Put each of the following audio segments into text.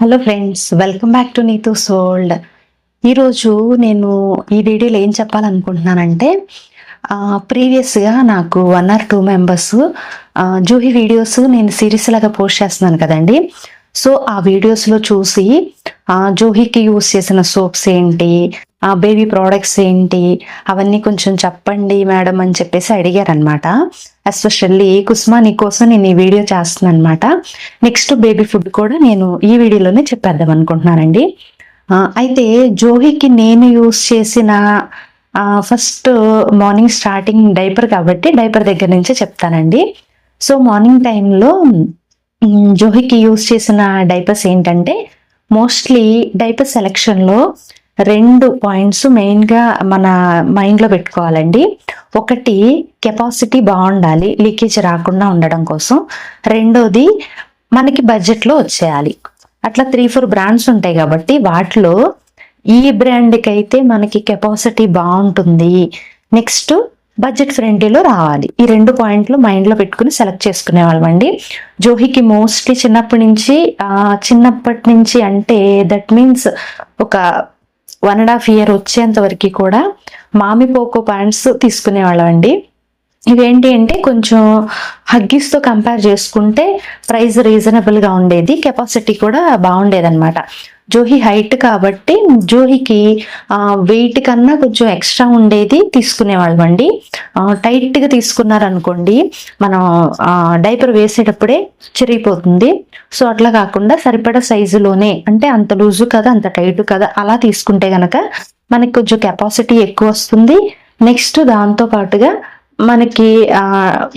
Hello friends, welcome back to Neetu సోల్డ్. ఈరోజు నేను ఈ వీడియోలో ఏం చెప్పాలనుకుంటున్నానంటే ప్రీవియస్గా నాకు 1 or 2 మెంబర్స్ జూహీ వీడియోస్ నేను సిరీస్ లాగా పోస్ట్ చేస్తున్నాను కదండి. సో ఆ వీడియోస్లో చూసి జూహీకి యూస్ చేసిన సోప్స్ ఏంటి, బేబీ ప్రోడక్ట్స్ ఏంటి, అవన్నీ కొంచెం చెప్పండి మేడం అని చెప్పేసి అడిగారనమాట. ఎస్పెషల్లీ కుస్మా నీకోసం నేను ఈ వీడియో చేస్తున్నాను అనమాట. నెక్స్ట్ బేబీ ఫుడ్ కూడా నేను ఈ వీడియోలోనే చెప్పేద్దాం అనుకుంటున్నానండి. అయితే జోహీకి నేను యూస్ చేసిన ఫస్ట్ మార్నింగ్ స్టార్టింగ్ డైపర్ కాబట్టి డైపర్ దగ్గర నుంచే చెప్తానండి. సో మార్నింగ్ టైంలో జోహీకి యూస్ చేసిన డైపర్స్ ఏంటంటే, మోస్ట్లీ డైపర్ సెలెక్షన్లో 2 పాయింట్స్ మెయిన్గా మన మైండ్లో పెట్టుకోవాలండి. ఒకటి, కెపాసిటీ బాగుండాలి, లీకేజ్ రాకుండా ఉండడం కోసం. రెండోది, మనకి బడ్జెట్లో వచ్చేయాలి. అట్లా 3-4 బ్రాండ్స్ ఉంటాయి కాబట్టి వాటిలో ఈ బ్రాండ్కి అయితే మనకి కెపాసిటీ బాగుంటుంది, నెక్స్ట్ బడ్జెట్ ఫ్రెండ్లీలో రావాలి. ఈ 2 పాయింట్లు మైండ్లో పెట్టుకుని సెలెక్ట్ చేసుకునే వాళ్ళం అండి. జోహీకి మోస్ట్లీ చిన్నప్పటి నుంచి అంటే దట్ మీన్స్ ఒక 1.5 year వచ్చేంత వరకు కూడా మామి పోకో ప్యాంట్స్ తీసుకునేవాళ్ళం అండి. ఇవేంటి అంటే కొంచెం హగ్గీస్తో కంపేర్ చేసుకుంటే ప్రైస్ రీజనబుల్గా ఉండేది, కెపాసిటీ కూడా బాగుండేది అనమాట. జోహీ హైట్ కాబట్టి జోహీకి వెయిట్ కన్నా కొంచెం ఎక్స్ట్రా ఉండేది తీసుకునేవాళ్ళం అండి. టైట్గా తీసుకున్నారనుకోండి, మనం డైపర్ వేసేటప్పుడే చిరిగిపోతుంది. సో అట్లా కాకుండా సరిపడా సైజులోనే, అంటే అంత లూజు కదా అంత టైట్ కదా అలా తీసుకుంటే గనక మనకి కొంచెం కెపాసిటీ ఎక్కువ వస్తుంది. నెక్స్ట్ దాంతో పాటుగా మనకి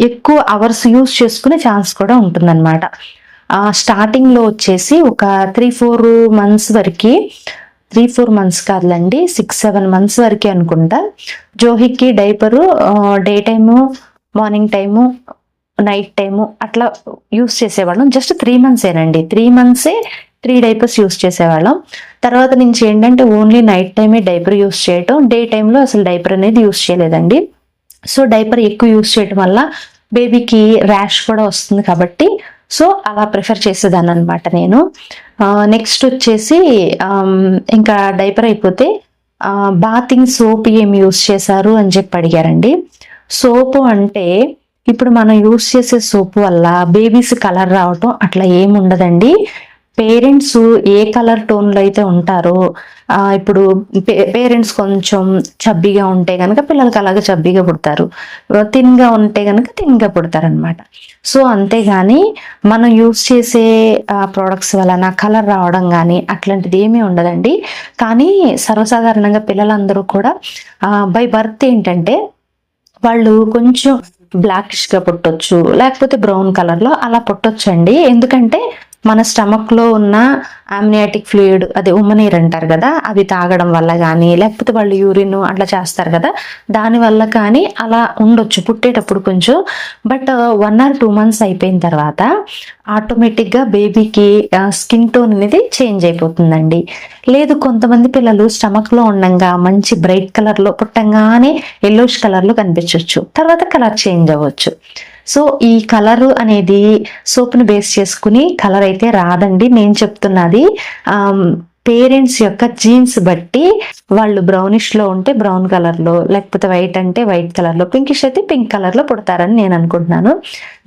ఎక్కువ అవర్స్ యూస్ చేసుకునే ఛాన్స్ కూడా ఉంటుందన్నమాట. స్టార్టింగ్లో వచ్చేసి ఒక 3-4 months వరకు, 3-4 months కాదులండి, 6-7 months వరకు అనుకుంటా, జోహీకి diaper day time, morning time, night time అట్లా యూస్ చేసేవాళ్ళం. Just 3 months 3 months 3 diapers use చేసేవాళ్ళం. తర్వాత నుంచి ఏంటంటే ఓన్లీ నైట్ టైమే డైపర్ యూస్ చేయటం, డే టైంలో అసలు డైపర్ అనేది యూస్ చేయలేదండి. సో డైపర్ ఎక్కువ యూస్ చేయడం వల్ల బేబీకి ర్యాష్ కూడా వస్తుంది కాబట్టి సో అలా ప్రిఫర్ చేసేదాన్ని అనమాట నేను. నెక్స్ట్ వచ్చేసి ఇంకా డైపర్ అయిపోతే బాతింగ్ సోప్ ఏం యూస్ చేశారు అని చెప్పి అడిగారండి. సోపు అంటే ఇప్పుడు మనం యూస్ చేసే సోపు వల్ల బేబీస్ కలర్ రావటం అట్లా ఏమి ఉండదండి. పేరెంట్స్ ఏ కలర్ టోన్లో అయితే ఉంటారో, ఇప్పుడు పేరెంట్స్ కొంచెం చబ్బీగా ఉంటే కనుక పిల్లలకి అలాగే చబ్బీగా పుడతారు, థిన్గా ఉంటే కనుక థిన్గా పుడతారు అనమాట. సో అంతేగాని మనం యూస్ చేసే ప్రోడక్ట్స్ వలన కలర్ రావడం కానీ అట్లాంటిది ఏమీ ఉండదండి. కానీ సర్వసాధారణంగా పిల్లలందరూ కూడా బై బర్త్ ఏంటంటే వాళ్ళు కొంచెం బ్లాకిష్గా పుట్టొచ్చు, లేకపోతే బ్రౌన్ కలర్లో అలా పుట్టొచ్చండి. ఎందుకంటే మన స్టమక్లో ఉన్న ఆమ్నియాటిక్ ఫ్లూయిడ్, అదే ఉమ్మనీరు అంటారు కదా, అవి తాగడం వల్ల కానీ, లేకపోతే వాళ్ళు యూరిన్ అట్లా చేస్తారు కదా, దానివల్ల కానీ అలా ఉండొచ్చు పుట్టేటప్పుడు కొంచెం. బట్ 1 or 2 months అయిపోయిన తర్వాత ఆటోమేటిక్గా బేబీకి స్కిన్ టోన్ అనేది చేంజ్ అయిపోతుందండి. లేదు, కొంతమంది పిల్లలు స్టమక్లో ఉండంగా మంచి బ్రైట్ కలర్లో, పుట్టంగానే ఎల్లోష్ కలర్లో కనిపించవచ్చు, తర్వాత కలర్ చేంజ్ అవ్వచ్చు. సో ఈ కలర్ అనేది సోప్ని బేస్ చేసుకుని కలర్ అయితే రాదండి. నేను చెప్తున్నది పేరెంట్స్ యొక్క జీన్స్ బట్టి, వాళ్ళు బ్రౌనిష్లో ఉంటే బ్రౌన్ కలర్లో, లేకపోతే వైట్ అంటే వైట్ కలర్లో, పింకిష్ అయితే పింక్ కలర్లో పుడతారని నేను అనుకుంటున్నాను.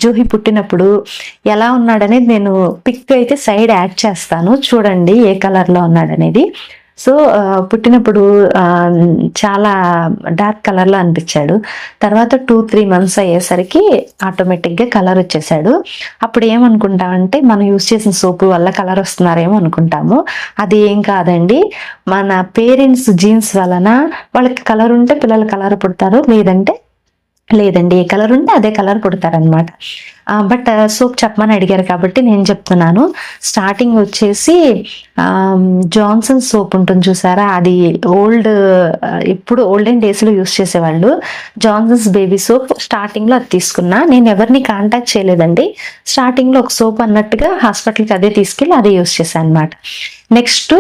జోహీ పుట్టినప్పుడు ఎలా ఉన్నాడనేది నేను పిక్ అయితే సైడ్ యాడ్ చేస్తాను, చూడండి ఏ కలర్లో ఉన్నాడనేది. సో పుట్టినప్పుడు చాలా డార్క్ కలర్లో అనిపించాడు. తర్వాత 2-3 months అయ్యేసరికి ఆటోమేటిక్గా కలర్ వచ్చేసాడు. అప్పుడు ఏమనుకుంటామంటే మనం యూస్ చేసిన సోపు వల్ల కలర్ వస్తున్నారేమో అనుకుంటాము. అది ఏం కాదండి, మన పేరెంట్స్ జీన్స్ వలన వాళ్ళకి కలర్ ఉంటే పిల్లలు కలర్ పుడతారు, లేదండి ఏ కలర్ ఉంటే అదే కలర్ పుడతారనమాట. బట్ సోప్ చెప్పమని అడిగారు కాబట్టి నేను చెప్తున్నాను. స్టార్టింగ్ వచ్చేసి జాన్సన్ సోప్ ఉంటుంది చూసారా, అది ఇప్పుడు ఓల్డెన్ డేస్లో యూస్ చేసేవాళ్ళు. జాన్సన్స్ బేబీ సోప్ స్టార్టింగ్లో అది తీసుకున్నా. నేను ఎవరిని కాంటాక్ట్ చేయలేదండి, స్టార్టింగ్లో ఒక సోప్ అన్నట్టుగా హాస్పిటల్కి అదే తీసుకెళ్ళి అదే యూస్ చేశాను అనమాట. నెక్స్ట్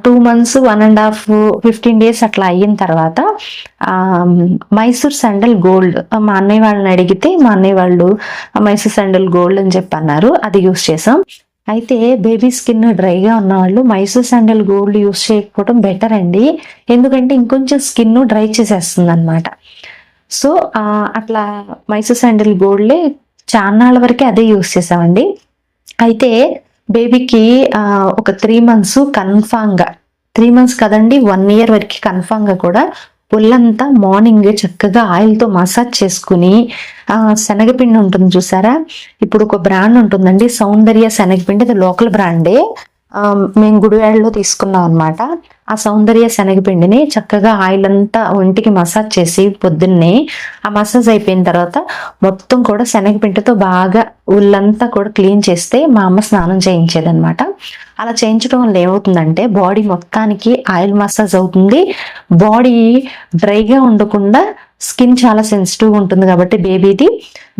2 months 1.5 15 days అట్లా అయిన తర్వాత మైసూర్ శాండల్ గోల్డ్, మా అన్నయ్య వాళ్ళని అడిగితే మా అన్నయ్య వాళ్ళు మైసూర్ శాండల్ గోల్డ్ అని చెప్పి అన్నారు, అది యూస్ చేసాం. అయితే బేబీ స్కిన్ డ్రైగా ఉన్నవాళ్ళు మైసూర్ శాండల్ గోల్డ్ యూస్ చేయకపోవడం బెటర్ అండి. ఎందుకంటే ఇంకొంచెం స్కిన్ డ్రై చేసేస్తుంది అనమాట. సో అట్లా మైసూర్ శాండల్ గోల్డ్లే చాన్నాళ్ళ వరకే అదే యూస్ చేసామండి. అయితే బేబీకి ఒక 3 months కన్ఫామ్గా, 3 months కదండి, 1 year వరకు కన్ఫామ్గా కూడా ఒళ్ళంతా మార్నింగ్ చక్కగా ఆయిల్తో మసాజ్ చేసుకుని శనగపిండి ఉంటుంది చూసారా, ఇప్పుడు ఒక బ్రాండ్ ఉంటుందండి సౌందర్య శనగపిండి, అది లోకల్ బ్రాండే, మేము గుడివాడలో తీసుకున్నాం అనమాట. ఆ సౌందర్య శనగపిండిని చక్కగా ఆయిల్ అంతా ఒంటికి మసాజ్ చేసి పొద్దున్నే, ఆ మసాజ్ అయిపోయిన తర్వాత మొత్తం కూడా శనగపిండితో బాగా ఒళ్ళంతా కూడా క్లీన్ చేస్తే మా అమ్మ స్నానం చేయించేదనమాట. అలా చేయించడం వల్ల ఏమవుతుందంటే బాడీ మొత్తానికి ఆయిల్ మసాజ్ అవుతుంది, బాడీ డ్రైగా ఉండకుండా స్కిన్ చాలా సెన్సిటివ్గా ఉంటుంది కాబట్టి బేబీది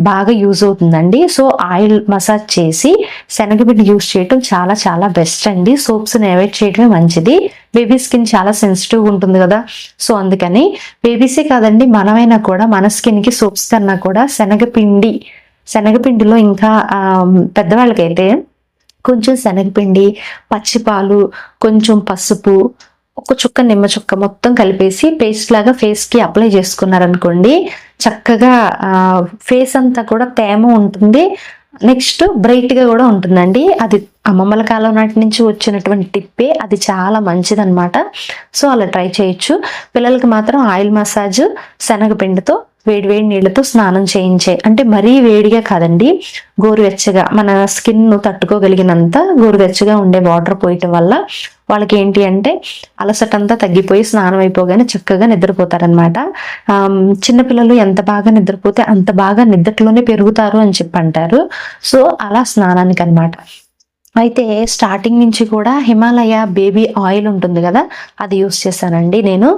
బాగా యూజ్ అవుతుందండి. సో ఆయిల్ మసాజ్ చేసి శనగపిండి యూజ్ చేయటం చాలా చాలా బెస్ట్ అండి. సోప్స్ని అవాయిడ్ చేయడమే మంచిది. బేబీ స్కిన్ చాలా సెన్సిటివ్గా ఉంటుంది కదా, సో అందుకని బేబీసే కాదండి మనమైనా కూడా మన స్కిన్కి సోప్స్ కన్నా కూడా శనగపిండిలో ఇంకా పెద్దవాళ్ళకైతే కొంచెం శనగపిండి, పచ్చిపాలు, కొంచెం పసుపు, ఒక చుక్క నిమ్మ చుక్క మొత్తం కలిపేసి పేస్ట్ లాగా ఫేస్కి అప్లై చేసుకున్నారనుకోండి, చక్కగా ఫేస్ అంతా కూడా తేమ ఉంటుంది, నెక్స్ట్ బ్రైట్గా కూడా ఉంటుందండి. అది అమ్మమ్మల కాలం నాటి నుంచి వచ్చినటువంటి టిప్పే, అది చాలా మంచిదన్నమాట. సో అలా ట్రై చేయొచ్చు. పిల్లలకి మాత్రం ఆయిల్ మసాజ్ శనగపిండితో వేడి నీళ్ళతో స్నానం చేయించే, అంటే మరీ వేడిగా కాదండి, గోరువెచ్చగా మన స్కిన్ తట్టుకోగలిగినంత గోరువెచ్చగా ఉండే వాటర్ పోయటం వల్ల వాళ్ళకి ఏంటి అంటే అలసటంతా తగ్గిపోయి స్నానం అయిపోగానే చక్కగా నిద్రపోతారనమాట. చిన్నపిల్లలు ఎంత బాగా నిద్రపోతే అంత బాగా నిద్రలోనే పెరుగుతారు అని చెప్పి అంటారు. సో అలా స్నానానికి అనమాట. అయితే స్టార్టింగ్ నుంచి కూడా హిమాలయ బేబీ ఆయిల్ ఉంటుంది కదా, అది యూస్ చేశానండి నేను.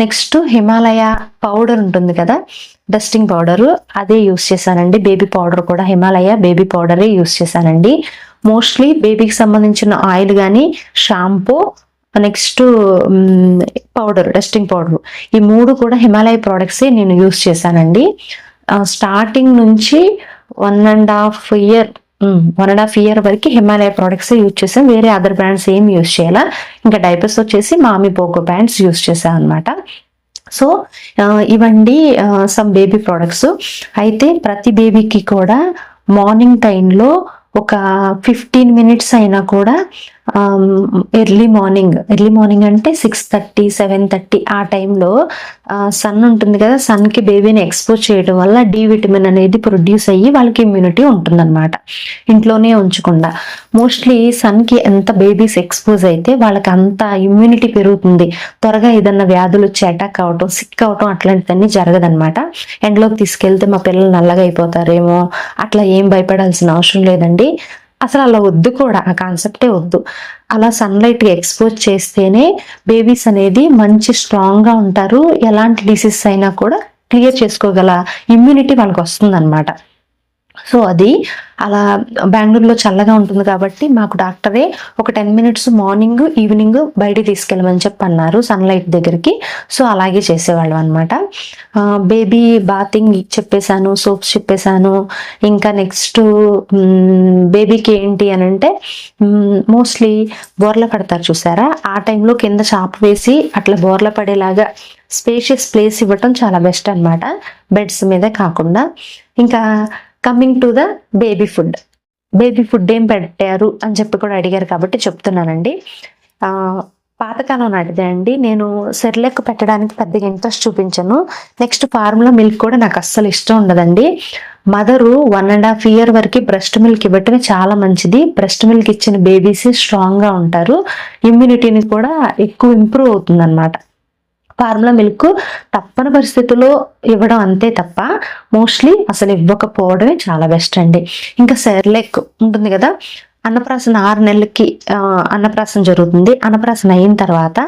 నెక్స్ట్ హిమాలయ పౌడర్ ఉంటుంది కదా, డస్టింగ్ పౌడరు, అదే యూస్ చేశానండి. బేబీ పౌడర్ కూడా హిమాలయ బేబీ పౌడరే యూస్ చేశానండి. మోస్ట్లీ బేబీకి సంబంధించిన ఆయిల్ కానీ, shampoo, next powder, dusting powder, ఈ 3 కూడా హిమాలయ ప్రోడక్ట్సే నేను యూస్ చేశానండి. స్టార్టింగ్ నుంచి 1.5 year వరకు హిమాలయ ప్రోడక్ట్స్ యూజ్ చేసాం. వేరే అదర్ బ్రాండ్స్ ఏం యూజ్ చేయాలా. ఇంకా డైపర్స్ వచ్చేసి మామీ పోకో ప్యాంట్స్ యూజ్ చేసాం అనమాట. సో ఇవండి సమ్ బేబీ ప్రోడక్ట్స్. అయితే ప్రతి బేబీకి కూడా మార్నింగ్ టైంలో ఒక 15 minutes అయినా కూడా ఎర్లీ మార్నింగ్ అంటే 6:30, 7:30 ఆ టైంలో సన్ ఉంటుంది కదా, సన్కి బేబీని ఎక్స్పోజ్ చేయడం వల్ల డి విటమిన్ అనేది ప్రొడ్యూస్ అయ్యి వాళ్ళకి ఇమ్యూనిటీ ఉంటుందన్నమాట. ఇంట్లోనే ఉంచకుండా మోస్ట్లీ సన్కి ఎంత బేబీస్ ఎక్స్పోజ్ అయితే వాళ్ళకి అంత ఇమ్యూనిటీ పెరుగుతుంది. త్వరగా ఏదన్నా వ్యాధులు వచ్చి అటాక్ అవటం, సిక్ అవటం అట్లాంటివన్నీ జరగదనమాట. ఎండలోకి తీసుకెళ్తే మా పిల్లలు నల్లగా అయిపోతారేమో, అట్లా ఏం భయపడాల్సిన అవసరం లేదండి. అసలు అలా వద్దు కూడా, ఆ కాన్సెప్టే వద్దు. అలా సన్లైట్గా ఎక్స్పోజ్ చేస్తేనే బేబీస్ అనేది మంచి స్ట్రాంగ్గా ఉంటారు. ఎలాంటి డిసీజ్ అయినా కూడా క్లియర్ చేసుకోగల ఇమ్యూనిటీ వాళ్ళకి వస్తుంది అనమాట. సో అది అలా బెంగళూరులో చల్లగా ఉంటుంది కాబట్టి మాకు డాక్టరే ఒక 10 minutes మార్నింగ్ ఈవినింగ్ బయటికి తీసుకెళ్ళమని చెప్పి అన్నారు సన్లైట్ దగ్గరికి. సో అలాగే చేసేవాళ్ళం అనమాట. బేబీ బాతింగ్ చెప్పేశాను, సోప్స్ చెప్పేశాను. ఇంకా నెక్స్ట్ బేబీకి ఏంటి అని అంటే మోస్ట్లీ బోర్ల పడతారు చూసారా, ఆ టైంలో కింద చాప వేసి అట్లా బోర్ల పడేలాగా స్పేషియస్ ప్లేస్ ఇవ్వటం చాలా బెస్ట్ అనమాట, బెడ్స్ మీద కాకుండా. ఇంకా coming to the baby food ఏం పెట్టారు అని చెప్పి కూడా అడిగారు కాబట్టి చెప్తున్నానండి. పాతకాలం నాటిదే అండి. నేను సెర్లాక్ పెట్టడానికి పెద్దగా ఇంట్రెస్ట్ చూపించను. నెక్స్ట్ ఫార్ములా మిల్క్ కూడా నాకు అస్సలు ఇష్టం ఉండదండి. మదరు 1.5 year వరకు బ్రెస్ట్ మిల్క్ ఇవ్వటమే చాలా మంచిది. బ్రెస్ట్ మిల్క్ ఇచ్చిన బేబీస్ స్ట్రాంగ్గా ఉంటారు, ఇమ్యూనిటీని కూడా ఎక్కువ ఇంప్రూవ్ అవుతుంది అనమాట. ఫార్ములా మిల్క్ తప్పని పరిస్థితుల్లో ఇవ్వడం అంతే తప్ప మోస్ట్లీ అసలు ఇవ్వకపోవడమే చాలా బెస్ట్ అండి. ఇంకా సెర్లాక్ ఉంటుంది కదా, అన్నప్రాసన 6 నెలలకి అన్నప్రాసన జరుగుతుంది. అన్నప్రాసన అయిన తర్వాత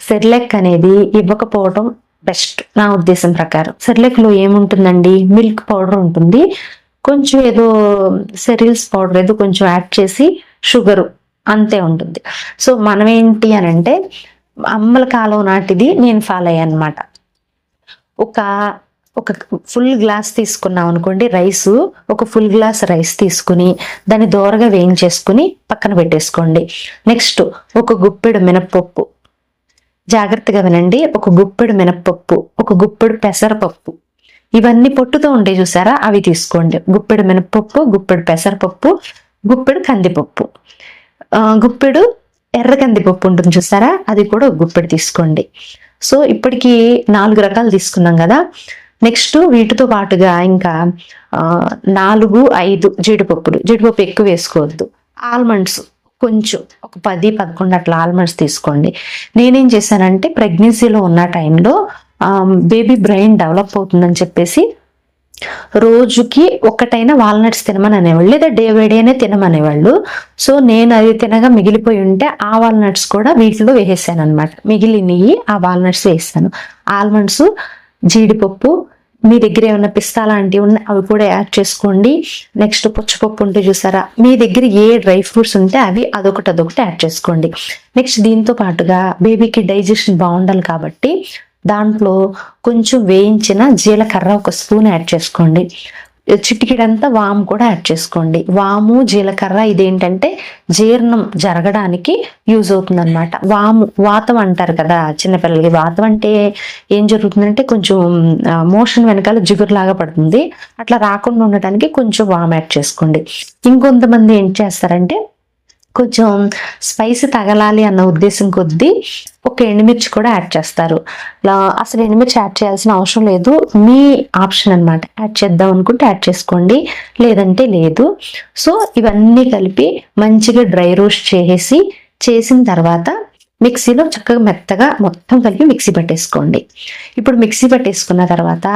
సెర్లాక్ అనేది ఇవ్వకపోవడం బెస్ట్ నా ఉద్దేశం ప్రకారం. సెర్లాక్లో ఏముంటుందండి, మిల్క్ పౌడర్ ఉంటుంది, కొంచెం ఏదో సెరియల్స్ పౌడర్ ఏదో కొంచెం యాడ్ చేసి షుగరు, అంతే ఉంటుంది. సో మనం ఏంటి అని అంటే అమ్మల కాలం నాటిది నేను ఫాలో అయ్యాను అనమాట. ఒక ఒక ఫుల్ గ్లాస్ తీసుకున్నాం అనుకోండి రైస్, ఒక ఫుల్ గ్లాస్ రైస్ తీసుకుని దాన్ని దోరగా వేయించేసుకుని పక్కన పెట్టేసుకోండి. నెక్స్ట్ ఒక గుప్పెడు మినప్పప్పు, జాగ్రత్తగా వినండి, ఒక గుప్పెడు మినప్పప్పు, ఒక గుప్పెడు పెసరపప్పు, ఇవన్నీ పొట్టుతో ఉండే చూసారా అవి తీసుకోండి. గుప్పెడు మినప్పప్పు, గుప్పెడు పెసరపప్పు, గుప్పెడు కందిపప్పు, గుప్పెడు ఎర్ర కందిపప్పు ఉంటుంది చూసారా అది కూడా ఒక గుప్పెడు తీసుకోండి. సో ఇప్పటికి 4 రకాలు తీసుకున్నాం కదా. నెక్స్ట్ వీటితో పాటుగా ఇంకా 4-5 జీడిపప్పు ఎక్కువ వేసుకోవద్దు. ఆల్మండ్స్ కొంచెం ఒక 10-11 అట్లా ఆల్మండ్స్ తీసుకోండి. నేనేం చేశానంటే ప్రెగ్నెన్సీలో ఉన్న టైంలో బేబీ బ్రెయిన్ డెవలప్ అవుతుందని చెప్పేసి రోజుకి ఒకటైనా వాల్నట్స్ తినమని అనేవాళ్ళు, లేదా డే బై డేనే తినమనేవాళ్ళు. సో నేను అది తినగా మిగిలిపోయి ఉంటే ఆ వాల్నట్స్ కూడా వీటిలో వేసేసాను అనమాట. మిగిలినవి ఆ వాల్నట్స్ వేసాను. ఆల్మండ్స్, జీడిపప్పు, మీ దగ్గర ఏమైనా పిస్తా లాంటివి ఉన్నాయి అవి కూడా యాడ్ చేసుకోండి. నెక్స్ట్ పుచ్చపప్పు ఉంటే చూసారా, మీ దగ్గర ఏ డ్రై ఫ్రూట్స్ ఉంటే అవి అదొకటి యాడ్ చేసుకోండి. నెక్స్ట్ దీంతో పాటుగా బేబీకి డైజెషన్ బాగుండాలి కాబట్టి దాంట్లో కొంచెం వేయించిన జీలకర్ర ఒక స్పూన్ యాడ్ చేసుకోండి. చిటికెడంతా వాము కూడా యాడ్ చేసుకోండి. వాము, జీలకర్ర ఇదేంటంటే జీర్ణం జరగడానికి యూజ్ అవుతుంది అనమాట. వాము వాతం అంటారు కదా చిన్నపిల్లలకి. వాతం అంటే ఏం జరుగుతుందంటే కొంచెం మోషన్ వెనకాల జిగురులాగా పడుతుంది, అట్లా రాకుండా ఉండటానికి కొంచెం వాము యాడ్ చేసుకోండి. ఇంకొంతమంది ఏం చేస్తారంటే కొంచెం స్పైస్ తగలాలి అన్న ఉద్దేశం కొద్దీ ఒక ఎండుమిర్చి కూడా యాడ్ చేస్తారు. అసలు ఎండుమిర్చి యాడ్ చేయాల్సిన అవసరం లేదు, మీ ఆప్షన్ అనమాట. యాడ్ చేద్దాం అనుకుంటే యాడ్ చేసుకోండి, లేదంటే లేదు. సో ఇవన్నీ కలిపి మంచిగా డ్రై రోస్ట్ చేసిన తర్వాత మిక్సీలో చక్కగా మెత్తగా మొత్తం కలిపి మిక్సీ పట్టేసుకోండి. ఇప్పుడు మిక్సీ పట్టేసుకున్న తర్వాత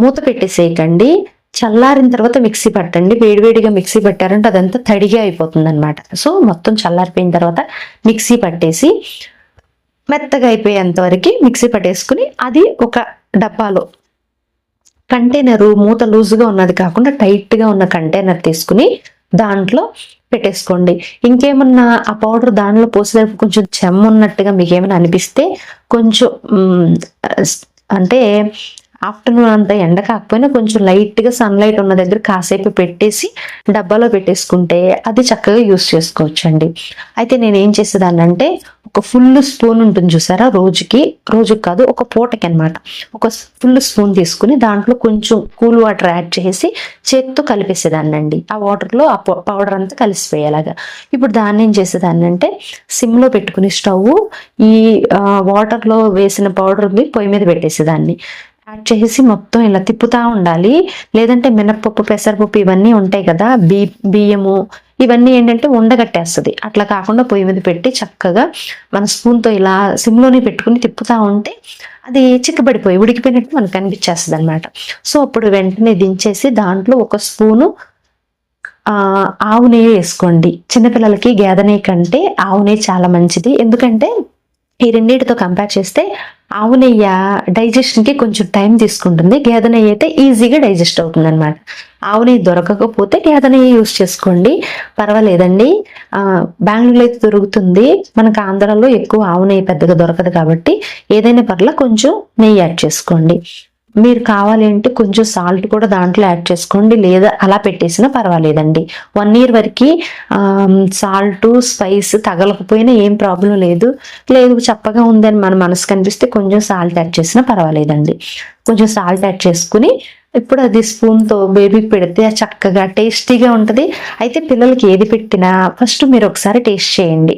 మూత పెట్టేసేయకండి, చల్లారిన తర్వాత మిక్సీ పట్టండి. వేడివేడిగా మిక్సీ పట్టారంటే అదంతా తడిగా అయిపోతుంది అనమాట. సో మొత్తం చల్లారిపోయిన తర్వాత మిక్సీ పట్టేసి మెత్తగా అయిపోయేంత వరకు మిక్సీ పట్టేసుకుని అది ఒక డబ్బాలో కంటైనరు మూత లూజుగా ఉన్నది కాకుండా టైట్గా ఉన్న కంటైనర్ తీసుకుని దాంట్లో పెట్టేసుకోండి. ఇంకేమన్నా ఆ పౌడర్ దానిలో పోసేటప్పుడు కొంచెం చెమ్మున్నట్టుగా మీకు ఏమైనా అనిపిస్తే కొంచెం అంటే ఆఫ్టర్నూన్ అంతా ఎండ కాకపోయినా కొంచెం లైట్గా సన్లైట్ ఉన్న దగ్గర కాసేపు పెట్టేసి డబ్బాలో పెట్టేసుకుంటే అది చక్కగా యూస్ చేసుకోవచ్చండి. అయితే నేను ఏం చేసేదాన్ని అంటే ఒక ఫుల్ స్పూన్ ఉంటుంది చూసారా, రోజుకి కాదు ఒక పూటకి అనమాట, ఒక ఫుల్ స్పూన్ తీసుకుని దాంట్లో కొంచెం కూల్ వాటర్ యాడ్ చేసి చేతితో కలిపేసేదాన్ని అండి. ఆ వాటర్లో ఆ పౌడర్ అంతా కలిసిపోయేలాగా. ఇప్పుడు దాన్ని ఏం చేసేదాన్ని అంటే సిమ్లో పెట్టుకుని స్టవ్ ఈ వాటర్లో వేసిన పౌడర్ని పొయ్యి మీద పెట్టేసేదాన్ని. యాడ్ చేసి మొత్తం ఇలా తిప్పుతా ఉండాలి. లేదంటే మినప్పప్పు, పెసరపప్పు ఇవన్నీ ఉంటాయి కదా, బియ్యము ఇవన్నీ ఏంటంటే ఉండగట్టేస్తుంది. అట్లా కాకుండా పొయ్యి మీద పెట్టి చక్కగా మన స్పూన్తో ఇలా సిమ్లోనే పెట్టుకుని తిప్పుతా ఉంటే అది చిక్కబడిపోయి ఉడికిపోయినట్టు మనకు కనిపించేస్తుంది అనమాట. సో అప్పుడు వెంటనే దించేసి దాంట్లో ఒక స్పూను ఆవు నెయ్యి వేసుకోండి. చిన్నపిల్లలకి గేదె నెయ్యి కంటే ఆవు నెయ్యి చాలా మంచిది. ఎందుకంటే ఈ రెండింటితో కంపేర్ చేస్తే ఆవు నెయ్యి డైజెషన్కి కొంచెం టైం తీసుకుంటుంది, గేదె నెయ్యి అయితే ఈజీగా డైజెస్ట్ అవుతుంది అనమాట. ఆవు నెయ్యి దొరకకపోతే గేదె నెయ్యి యూస్ చేసుకోండి, పర్వాలేదండి. బెంగళూరులో అయితే దొరుకుతుంది, మనకు ఆంధ్రాలో ఎక్కువ ఆవు నెయ్యి పెద్దగా దొరకదు కాబట్టి ఏదైనా పర్లా కొంచెం నెయ్యి యాడ్ చేసుకోండి. మీరు కావాలి అంటే కొంచెం సాల్ట్ కూడా దాంట్లో యాడ్ చేసుకోండి, లేదా అలా పెట్టేసినా పర్వాలేదండి. 1 year వరకు సాల్ట్ స్పైస్ తగలకపోయినా ఏం ప్రాబ్లం లేదు. చప్పగా ఉందని మన మనసు కనిపిస్తే కొంచెం సాల్ట్ యాడ్ చేసినా పర్వాలేదండి. కొంచెం సాల్ట్ యాడ్ చేసుకుని ఇప్పుడు అది స్పూన్తో బేబీకి పెడితే చక్కగా టేస్టీగా ఉంటుంది. అయితే పిల్లలకి ఏది పెట్టినా ఫస్ట్ మీరు ఒకసారి టేస్ట్ చేయండి.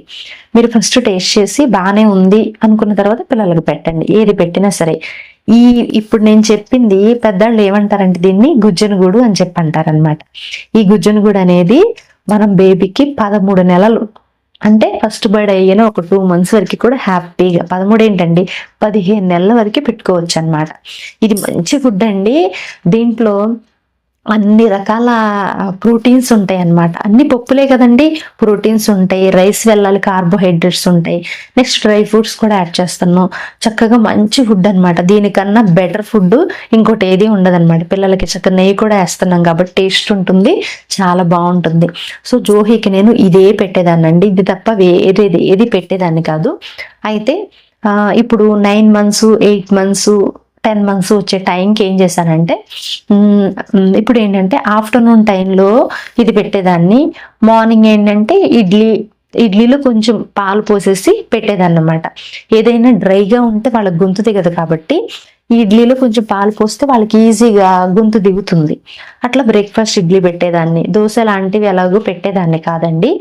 మీరు ఫస్ట్ టేస్ట్ చేసి బాగానే ఉంది అనుకున్న తర్వాత పిల్లలకి పెట్టండి, ఏది పెట్టినా సరే. ఇప్పుడు నేను చెప్పింది పెద్దవాళ్ళు ఏమంటారంటే దీన్ని గుజ్జనగూడు అని చెప్పి అంటారనమాట. ఈ గుజ్జనగూడు అనేది మనం బేబీకి 13 నెలలు అంటే ఫస్ట్ బర్డ్ అయ్యిన ఒక 2 months వరకు కూడా హ్యాపీగా 13 ఏంటండి 15 నెలల వరకు పెట్టుకోవచ్చు అనమాట. ఇది మంచి ఫుడ్ అండి. దీంట్లో అన్ని రకాల ప్రోటీన్స్ ఉంటాయి అన్నమాట. అన్ని పప్పులే కదండి, ప్రోటీన్స్ ఉంటాయి, రైస్ వెళ్ళాలి, కార్బోహైడ్రేట్స్ ఉంటాయి, నెక్స్ట్ డ్రై ఫ్రూట్స్ కూడా యాడ్ చేస్తున్నాం. చక్కగా మంచి ఫుడ్ అనమాట. దీనికన్నా బెటర్ ఫుడ్ ఇంకోటి ఏది ఉండదన్నమాట. పిల్లలకి చక్కగా నెయ్యి కూడా వేస్తున్నాం కాబట్టి టేస్ట్ ఉంటుంది, చాలా బాగుంటుంది. సో జోహికి నేను ఇదే పెట్టేదాన్ని అండి, ఇది తప్ప వేరేది ఏది పెట్టేదాన్ని కాదు. అయితే ఇప్పుడు 9 months 8 months 10 మంత్స్ వచ్చే టైంకి ఏం చేశానంటే ఇప్పుడు ఏంటంటే ఆఫ్టర్నూన్ టైంలో ఇది పెట్టేదాన్ని. మార్నింగ్ ఏంటంటే ఇడ్లీలో కొంచెం పాలు పోసేసి పెట్టేదాన్ని అనమాట. ఏదైనా డ్రైగా ఉంటే వాళ్ళకి గొంతు దిగదు కాబట్టి ఈ ఇడ్లీలో కొంచెం పాలు పోస్తే వాళ్ళకి ఈజీగా గొంతు దిగుతుంది. అట్లా బ్రేక్ఫాస్ట్ ఇడ్లీ పెట్టేదాన్ని. దోశ లాంటివి ఎలాగో పెట్టేదాన్ని కాదండి.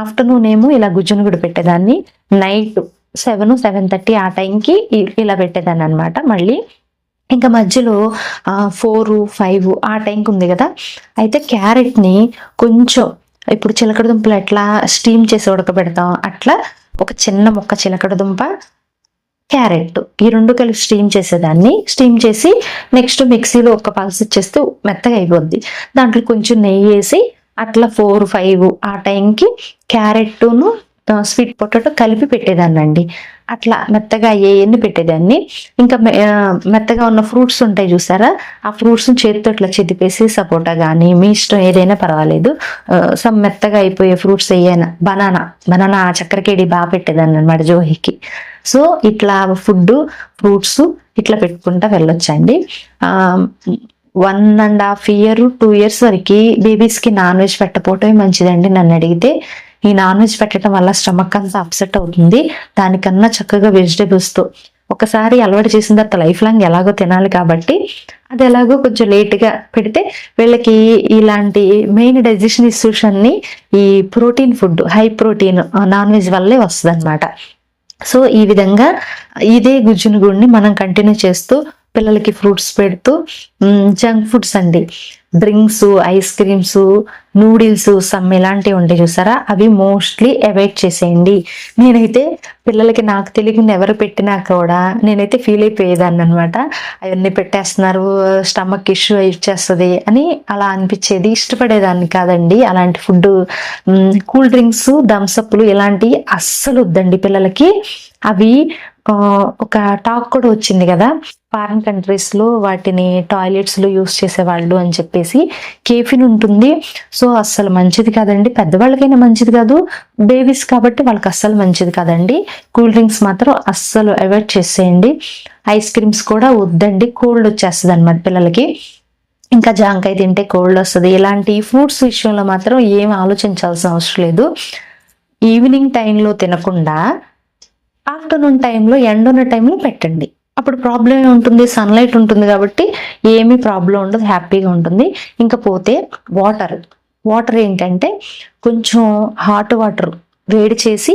ఆఫ్టర్నూన్ ఏమో ఇలా గుజ్జునుగుడు పెట్టేదాన్ని. నైట్ 7-7:30 ఆ టైంకి ఇలా పెట్టేదాన్ని అనమాట. మళ్ళీ ఇంకా మధ్యలో 4-5 ఆ టైంకి ఉంది కదా, అయితే క్యారెట్ని కొంచెం ఇప్పుడు చిలకడ దుంపలు ఎట్లా స్టీమ్ చేసి ఉడకబెడతాం అట్లా ఒక చిన్న ముక్క చిలకడ దుంప, క్యారెట్ ఈ 2 కలిపి స్టీమ్ చేసేదాన్ని. స్టీమ్ చేసి నెక్స్ట్ మిక్సీలో ఒక పల్స్ ఇచ్చేస్తే మెత్తగా అయిపోద్ది. దాంట్లో కొంచెం నెయ్యి వేసి అట్లా 4-5 ఆ టైంకి క్యారెట్ను స్వీట్ పొటాటో కలిపి పెట్టేదాన్ని అండి. అట్లా మెత్తగా అయ్యేయన్ని పెట్టేదాన్ని. ఇంకా మెత్తగా ఉన్న ఫ్రూట్స్ ఉంటాయి చూసారా, ఆ ఫ్రూట్స్ చేతితో ఇట్లా చెదిపేసి సపోటా కానీ మీ ఇష్టం ఏదైనా పర్వాలేదు, సమ్ మెత్తగా అయిపోయే ఫ్రూట్స్ ఏయైనా, బనానా చక్కెరకేడి బాగా పెట్టేదాన్ని అనమాట జోహికి. సో ఇట్లా ఫుడ్ ఫ్రూట్స్ ఇట్లా పెట్టుకుంటా వెళ్ళొచ్చండి. 1.5 year 2 years వరకు బేబీస్కి నాన్ వెజ్ పెట్టకపోవటమే మంచిదండి నన్ను అడిగితే. ఈ నాన్ వెజ్ పెట్టడం వల్ల స్టమక్ అంతా అప్సెట్ అవుతుంది. దానికన్నా చక్కగా వెజిటేబుల్స్తో ఒకసారి అలవాటు చేసిన తర్వాత లైఫ్ లాంగ్ ఎలాగో తినాలి కాబట్టి అది ఎలాగో కొంచెం లేట్గా పెడితే వీళ్ళకి ఇలాంటి మెయిన్ డైజెషన్ ఇష్యూస్ అన్ని ఈ protein food, high protein non veg వల్లే వస్తుంది అనమాట. సో ఈ విధంగా ఇదే గుజ్జునుగుడిని మనం కంటిన్యూ చేస్తూ పిల్లలకి ఫ్రూట్స్ పెడుతూ జంక్ ఫుడ్స్ అండి, drinks, ice creams, noodles, some ఇలాంటివి ఉంటాయి చూసారా, అవి మోస్ట్లీ అవాయిడ్ చేసేయండి. నేనైతే పిల్లలకి నాకు తెలియకుండా ఎవరు పెట్టినా కూడా నేనైతే ఫీల్ అయిపోయేదాన్ని అనమాట. అవన్నీ పెట్టేస్తున్నారు, స్టమక్ ఇష్యూ ఇచ్చేస్తుంది అని అలా అనిపించేది. ఇష్టపడేదాన్ని కాదండి అలాంటి ఫుడ్. కూల్ డ్రింక్స్, థమ్స్అప్లు ఇలాంటివి అస్సలు వద్దండి పిల్లలకి. అవి ఒక టాక్ కూడా వచ్చింది కదా, ఫారిన్ కంట్రీస్లో వాటిని టాయిలెట్స్లో యూస్ చేసేవాళ్ళు అని చెప్పేసి. కేఫిన్ ఉంటుంది, సో అస్సలు మంచిది కాదండి. పెద్దవాళ్ళకైనా మంచిది కాదు, బేబీస్ కాబట్టి వాళ్ళకి అస్సలు మంచిది కాదండి. కూల్ డ్రింక్స్ మాత్రం అస్సలు అవాయిడ్ చేసేయండి. ఐస్ క్రీమ్స్ కూడా వద్దండి, కోల్డ్ వచ్చేస్తుంది అన్నమాట పిల్లలకి. ఇంకా జాంకాయ తింటే కోల్డ్ వస్తుంది. ఇలాంటి ఫ్రూట్స్ విషయంలో మాత్రం ఏం ఆలోచించాల్సిన అవసరం లేదు. ఈవినింగ్ టైంలో తినకుండా ఆఫ్టర్నూన్ టైంలో ఎండున్న టైంలో పెట్టండి. అప్పుడు ప్రాబ్లం ఉంటుంది, సన్లైట్ ఉంటుంది కాబట్టి ఏమీ ప్రాబ్లం ఉండదు, హ్యాపీగా ఉంటుంది. ఇంకా పోతే వాటర్ ఏంటంటే కొంచెం హాట్ వాటర్ వేడి చేసి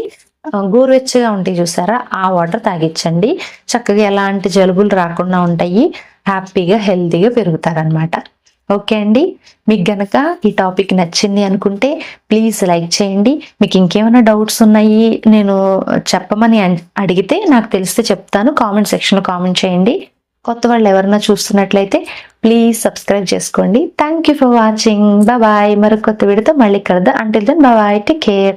గోరువెచ్చగా ఉంటాయి చూసారా, ఆ వాటర్ తాగించండి. చక్కగా ఎలాంటి జలుబులు రాకుండా ఉంటాయి, హ్యాపీగా హెల్తీగా పెరుగుతారనమాట. ఓకే అండి, మీకు గనక ఈ టాపిక్ నచ్చింది అనుకుంటే ప్లీజ్ లైక్ చేయండి. మీకు ఇంకేమైనా డౌట్స్ ఉన్నాయి నేను చెప్పమని అడిగితే నాకు తెలిస్తే చెప్తాను. కామెంట్ సెక్షన్లో కామెంట్ చేయండి. కొత్త వాళ్ళు ఎవరైనా చూస్తున్నట్లయితే ప్లీజ్ సబ్స్క్రైబ్ చేసుకోండి. Thank you for watching. Bye. మరొక కొత్త వీడియోతో మళ్ళీ కలుద్దాం. Until then bye, take care.